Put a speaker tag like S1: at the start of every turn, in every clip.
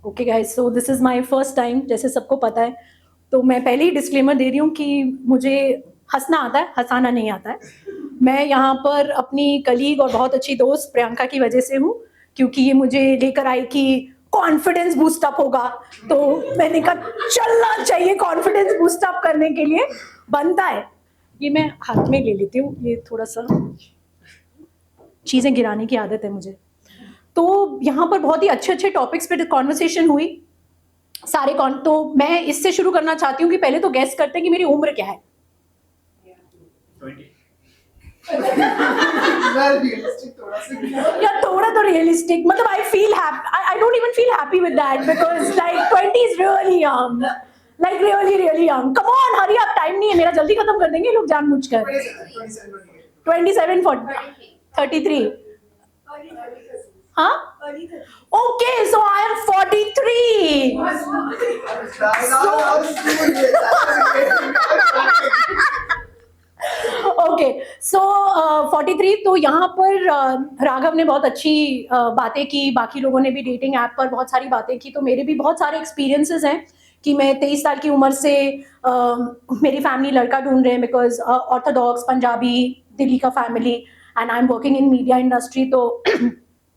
S1: Okay guys, so this is my first time, जैसे सबको पता है। तो मैं पहले ही डिस्क्लेमर दे रही हूँ कि मुझे हँसना आता है, हँसाना नहीं आता है। मैं यहाँ पर अपनी कलीग और बहुत अच्छी दोस्त प्रियंका की वजह से हूँ, क्योंकि ये मुझे लेकर आई कि कॉन्फिडेंस बूस्ट अप होगा। तो मैंने कहा चलना चाहिए कॉन्फिडेंस बूस्ट अप करने के लिए, बनता है। ये मैं हाथ में ले लेती हूँ, ये थोड़ा-सा चीज़ें गिराने की आदत है मुझे। तो यहाँ पर बहुत ही अच्छे-अच्छे टॉपिक्स पे कॉन्वर्सेशन हुई। तो मैं इससे शुरू करना चाहती हूँ कि पहले तो गेस करते हैं कि मेरी उम्र क्या है?
S2: 20.
S1: या थोड़ा तो रियलिस्टिक, मतलब I don't even feel happy with that because like 20 is really young, like really young. Come on, hurry up, time नहीं है मेरा, जल्दी खत्म कर देंगे लोग जानबूझकर। 27 33। हाँ, okay, so I am 43। Okay, so 43। तो यहाँ पर राघव ने बहुत अच्छी बातें की, बाकी लोगों ने भी डेटिंग ऐप पर बहुत सारी बातें की। तो मेरे भी बहुत सारे एक्सपीरियंसेस हैं कि मैं 23 साल की उम्र से मेरी फैमिली लड़का ढूंढ रहे हैं, बिकॉज ऑर्थोडॉक्स पंजाबी दिल्ली का family, and I am working in media industry. तो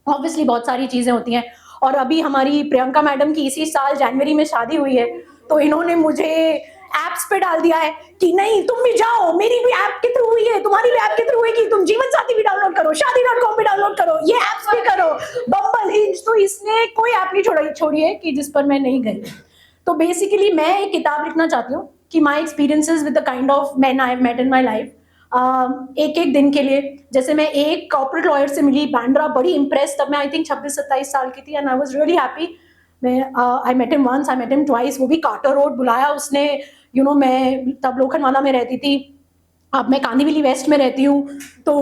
S1: ऑब्वियसली बहुत सारी चीज़ें होती हैं। और अभी हमारी प्रियंका मैडम की इसी साल जनवरी में शादी हुई है, तो इन्होंने मुझे ऐप्स पे डाल दिया है कि नहीं तुम भी जाओ, मेरी भी ऐप के थ्रू हुई है, तुम्हारी भी ऐप के थ्रू हुई, कि तुम जीवन साथी भी डाउनलोड करो, शादी.com भी डाउनलोड करो, ये ऐप्स भी करो, बम्बल, हिंज। तो इसने कोई ऐप नहीं छोड़ी है कि जिस पर मैं नहीं गई। तो बेसिकली मैं एक किताब लिखना चाहती हूँ कि my experiences with the kind of man I have met in my life. एक एक दिन के लिए, जैसे मैं एक कॉर्पोरेट लॉयर से मिली, बैंड्रा, बड़ी इंप्रेस, तब मैं आई थिंक 26-27 साल की थी, and I was really happy. I met him once, I met him twice, वो भी कार्टर रोड बुलाया उसने। मैं तब लोखंडवाला में रहती थी, अब मैं कांदीवली वेस्ट में रहती हूँ। तो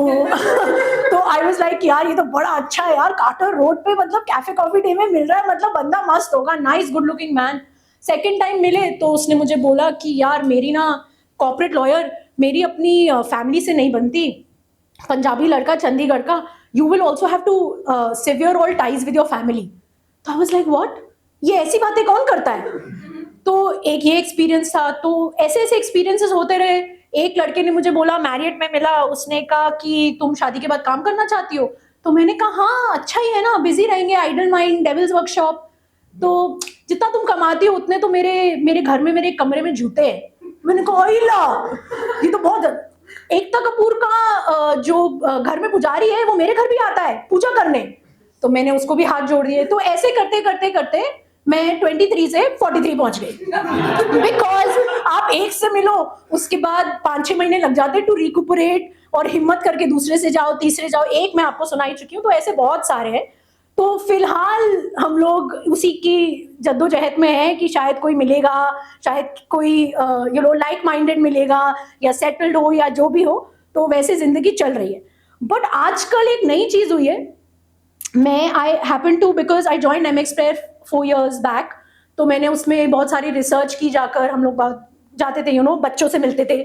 S1: तो आई वाज लाइक यार ये तो बड़ा अच्छा है यार, कार्टर रोड पे, मतलब कैफे कॉफी डे में मिल रहा है, मतलब बंदा मस्त होगा, nice good looking man. Second time मिले तो उसने मुझे बोला कि यार मेरी ना कॉर्पोरेट लॉयर, मेरी अपनी फैमिली से नहीं बनती, पंजाबी लड़का, चंडीगढ़ का, you will also have to sever all ties with your family. तो आई वाज लाइक व्हाट, ये ऐसी बातें कौन करता है? तो एक ये एक्सपीरियंस था। तो ऐसे ऐसे एक्सपीरियंसेस होते रहे। एक लड़के ने मुझे बोला, मैरियट में मिला, उसने कहा कि तुम शादी के बाद काम करना चाहती हो? तो मैंने कहा हाँ अच्छा ही है ना, बिजी रहेंगे, आइडल माइंड, डेविल्स वर्कशॉप। तो जितना तुम कमाती हो उतने तो मेरे मेरे घर में, मेरे कमरे में जूते हैं। मैंने कहा ला, ये तो बहुत। एकता कपूर का जो घर में पुजारी है वो मेरे घर भी आता है पूजा करने, तो मैंने उसको भी हाथ जोड़ दिए। तो ऐसे करते करते करते मैं 23 से 43 पहुंच गई। बिकॉज आप एक से मिलो, उसके बाद 5-6 महीने लग जाते टू रिकुपरेट, और हिम्मत करके दूसरे से जाओ, तीसरे जाओ। एक मैं आपको सुनाई चुकी हूँ, तो ऐसे बहुत सारे हैं। तो फिलहाल हम लोग उसी की जद्दोजहद में है कि शायद कोई मिलेगा, शायद कोई लाइक माइंडेड मिलेगा, या सेटल्ड हो, या जो भी हो। तो वैसे जिंदगी चल रही है। बट आजकल एक नई चीज हुई है। I happen to, because I join M Express 4 years back. तो मैंने उसमें बहुत सारी रिसर्च की, जाकर हम लोग जाते थे, बच्चों से मिलते थे।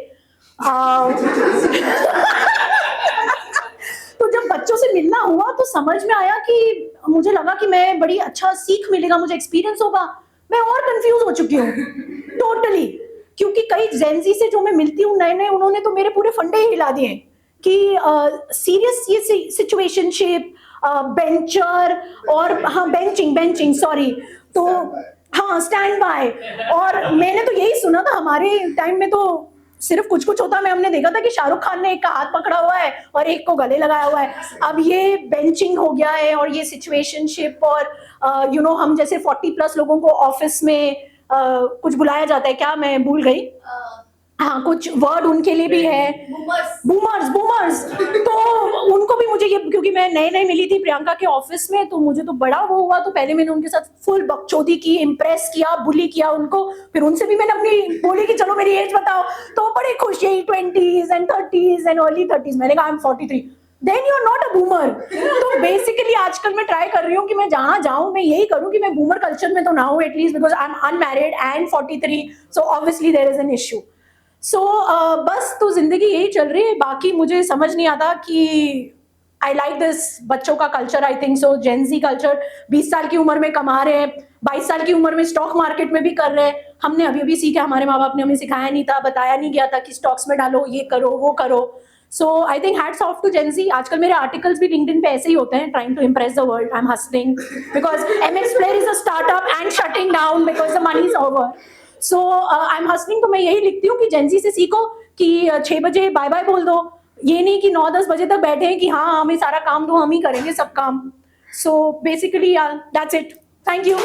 S1: तो जब बच्चों से मिलना हुआ तो समझ में आया कि मुझे लगा कि मैं बड़ी अच्छा सीख मिलेगा, मुझे एक्सपीरियंस होगा। मैं और कंफ्यूज हो चुकी हूँ टोटली, क्योंकि कई जेंजी से जो मैं मिलती हूँ नए नए, उन्होंने तो मेरे पूरे फंडे ही हिला दिए कि सीरियस ये सिचुएशनशिप, बेंचर, और हाँ बेंचिंग सॉरी। तो हाँ, स्टैंड बाय। और मैंने तो यही सुना था, हमारे टाइम में तो सिर्फ कुछ कुछ होता। मैं हमने देखा था कि शाहरुख खान ने एक का हाथ पकड़ा हुआ है और एक को गले लगाया हुआ है। अब ये बेंचिंग हो गया है, और ये सिचुएशनशिप, और हम जैसे 40+ लोगों को ऑफिस में कुछ बुलाया जाता है, क्या मैं भूल गई, हाँ कुछ वर्ड उनके लिए भी है, बूमर्स। तो उनको भी मुझे ये, क्योंकि मैं नए नए मिली थी प्रियंका के ऑफिस में, तो मुझे तो बड़ा वो हुआ। तो पहले मैंने उनके साथ फुल बकचोदी की, इम्प्रेस किया, बुली किया उनको। फिर उनसे भी मैंने अपनी बोली कि चलो मेरी एज बताओ, तो बड़े खुश, यही 20s and 30s and early 30s। मैंने कहा I am 43। Then you are not a boomer. So basically आजकल मैं ट्राई कर रही हूँ कि मैं जहाँ जाऊँ मैं यही करूँ कि मैं बूमर कल्चर में तो ना हूँ, at least, because I am unmarried and 43, so obviously there is an issue. बस तो जिंदगी यही चल रही है। बाकी मुझे समझ नहीं आता कि आई लाइक दिस बच्चों का culture, I think so Gen Z culture. 20 साल की उम्र में कमा रहे हैं, 22 साल की उम्र में स्टॉक मार्केट में भी कर रहे हैं। हमने अभी अभी सीखा, हमारे माँ बाप ने हमें सिखाया नहीं था, बताया नहीं गया था कि स्टॉक्स में डालो, ये करो, वो करो। So I think hats off to gen Z. आजकल मेरे आर्टिकल्स भी लिंक्डइन पे ऐसे ही होते हैं, trying to impress the world, I am hustling because MX Player is a startup and shutting down because the money is over. So I am hustling. तो मैं यही लिखती हूँ कि जेंजी से सीखो कि 6 बजे बाय बाय बोल दो, ये नहीं कि 9-10 बजे तक बैठे हैं कि हाँ हमें सारा काम दो, हम ही करेंगे सब काम। So basically that's it, thank you.